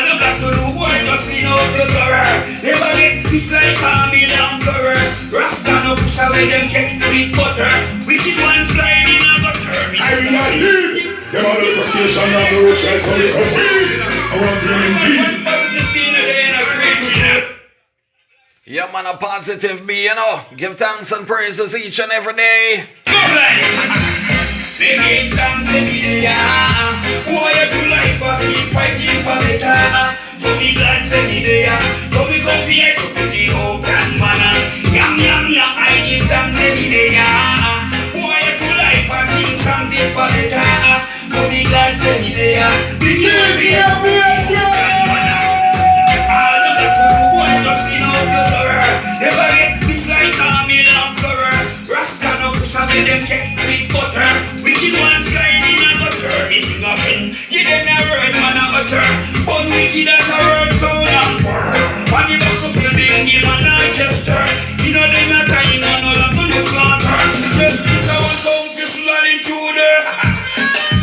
you got to do, boy, just clean out the door. Never get it's like a million flower. Rasta no push away them check with butter. Wicked one slide in a gutter. IRIE them all over station on the roadside so they come free. I want to be yeah, man, a positive be, you know. Give thanks and praises each and every day. They give thanks every day. Warrior to life, but keep fighting for better. So be glad every day. So we come here, so put the hope and manna. Yam, yam, yam, I give thanks every day. Warrior to life, I sing something for better. So be glad every day. Because we are all you got to do, boy, just clean out your door. Never get it's like a million flower. Rasta no push away them check with butter. Wicked one slide in a gutter. Missing a pen, give them a word man a utter. But wicked